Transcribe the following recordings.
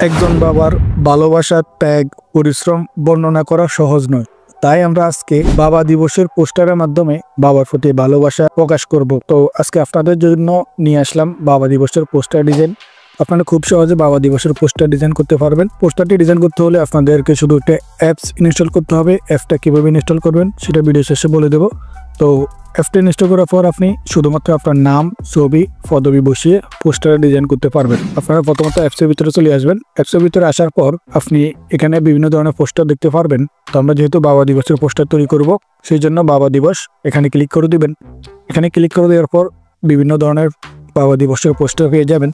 একজন বাবার ভালোবাসা, ত্যাগ, পরিশ্রম বর্ণনা করা সহজ নয়। তাই আমরা আজকে বাবা দিবসের পোস্টারের মাধ্যমে বাবার প্রতি ভালোবাসা প্রকাশ করব। তো আজকে আপনাদের জন্য নিয়ে আসলাম বাবা দিবসের পোস্টার ডিজাইন। আপনারা খুব সহজে বাবা দিবসের পোস্টার ডিজাইন করতে পারবেন। পোস্টারটি ডিজাইন করতে হলে আপনাদেরকে শুধু একটা অ্যাপস ইনস্টল করতে হবে। অ্যাপটা কীভাবে ইনস্টল করবেন সেটা ভিডিও শেষে বলে দেবো। তো অ্যাপটা ইনস্টল করার পর আপনি শুধুমাত্র আপনার নাম, ছবি, পদবি বসিয়ে পোস্টার ডিজাইন করতে পারবেন। আপনারা প্রথমত অ্যাপসের ভিতরে চলে আসবেন। অ্যাপসের ভিতরে আসার পর আপনি এখানে বিভিন্ন ধরনের পোস্টার দেখতে পারবেন। তো আমরা যেহেতু বাবা দিবসের পোস্টার তৈরি করব, সেই জন্য বাবা দিবস এখানে ক্লিক করে দিবেন। এখানে ক্লিক করে দেওয়ার পর বিভিন্ন ধরনের বাবা দিবসের পোস্টার পেয়ে যাবেন।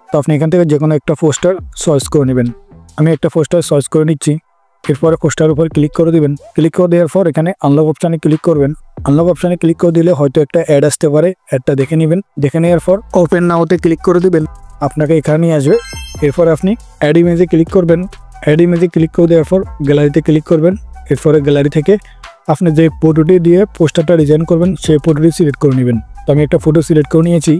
তো আপনি এখান থেকে যে কোনো একটা পোস্টার চয়েস করে নেবেন। আমি একটা পোস্টার চয়েস করে নিচ্ছি। এরপরে পোস্টারের উপর ক্লিক করে দিবেন। ক্লিক করে দেওয়ার পর এখানে আনলক অপশানে ক্লিক করবেন। আনলক অপশানে ক্লিক করে দিলে হয়তো একটা অ্যাড আসতে পারে, অ্যাডটা দেখে নেবেন। দেখে নেওয়ার পর ওপেন নাওতে ক্লিক করে দিবেন। আপনাকে এখানে নিয়ে আসবে। এরপর আপনি অ্যাড ইমেজে ক্লিক করবেন। অ্যাড ইমেজে ক্লিক করে দেওয়ার পর গ্যালারিতে ক্লিক করবেন। এরপরে গ্যালারি থেকে আপনি যে ফটোটি দিয়ে পোস্টারটা ডিজাইন করবেন সেই ফটোটি সিলেক্ট করে নেবেন। তো আমি একটা ফটো সিলেক্ট করে নিয়েছি।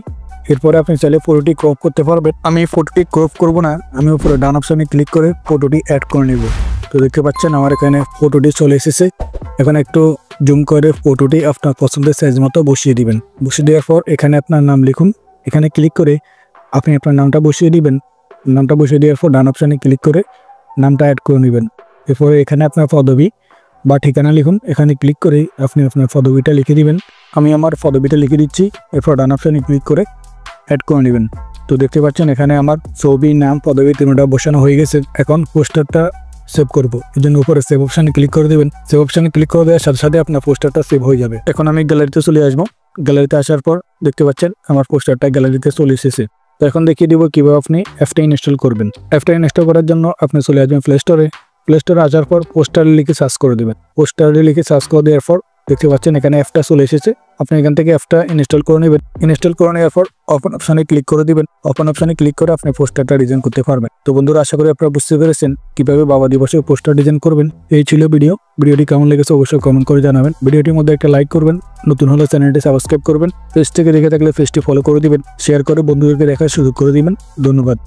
এরপরে আপনি চাইলে ফটোটি ক্রপ করতে পারবেন। আমি ফটোটি ক্রপ করব না, আমি উপরে ডান অপশানে ক্লিক করে ফটোটি অ্যাড করে নেব। তো দেখতে পাচ্ছেন আমার এখানে ফটোটি চলে এসেছে। এখন একটু জুম করে ফটোটি আপনার পছন্দের সাইজ মতো বসিয়ে দিবেন। বসিয়ে দেওয়ার পর এখানে আপনার নাম লিখুন। এখানে ক্লিক করে আপনি আপনার নামটা বসিয়ে দিবেন। নামটা বসিয়ে দেওয়ার পর ডান অপশানে ক্লিক করে নামটা অ্যাড করে নেবেন। এরপরে এখানে আপনার পদবি বা ঠিকানা লিখুন। এখানে ক্লিক করে আপনি আপনার পদবিটা লিখে দিবেন। আমি আমার পদবিটা লিখে দিচ্ছি। এরপর ডান অপশানে ক্লিক করে অ্যাড করে নেবেন। তো দেখতে পাচ্ছেন এখানে আমার ছবি, নাম, পদবি তিনটা বসানো হয়ে গেছে। এখন পোস্টারটা সেভ করব, এই জন্য উপরে সেভ অপশানে ক্লিক করে দেবেন। সেভ অপশানে ক্লিক করে দেওয়ার সাথে সাথে আপনার পোস্টারটা সেভ হয়ে যাবে। এখন আমি গ্যালারিতে চলে আসবো। গ্যালারিতে আসার পর দেখতে পাচ্ছেন আমার পোস্টারটা গ্যালারিতে চলে এসেছে। তো এখন দেখিয়ে দিব কীভাবে আপনি অ্যাপটা ইনস্টল করবেন। অ্যাপটা ইনস্টল করার জন্য আপনি চলে আসবেন প্লে স্টোরে। প্লে স্টোরে আসার পর পোস্টার লিখে সার্চ করে দেবেন। পোস্টার লিখে সার্চ করে দেওয়ার পর দেখতে পাচ্ছেন এখানে অ্যাপটা চলে এসেছে। আপনি এখান থেকে অ্যাপটা ইনস্টল করে নেবেন। ইনস্টল করে নেওয়ার পর ওপেন অপশানে ক্লিক করে দিবেন। ওপেন অপশানে ক্লিক করে আপনি পোস্টারটা ডিজাইন করতে পারবেন। তো বন্ধুরা, আশা করি আপনারা বুঝতে পেরেছেন কিভাবে বাবা দিবসে পোস্টার ডিজাইন করবেন। এই ছিল ভিডিওটি কেমন লেগেছে অবশ্যই কমেন্ট করে জানাবেন। ভিডিওটির মধ্যে একটা লাইক করবেন, নতুন হলে চ্যানেলটি সাবস্ক্রাইব করবেন, পেজ থেকে দেখে থাকলে পেজটি ফলো করে দিবেন, শেয়ার করে বন্ধুদেরকে দেখার সুযোগ করে দিবেন। ধন্যবাদ।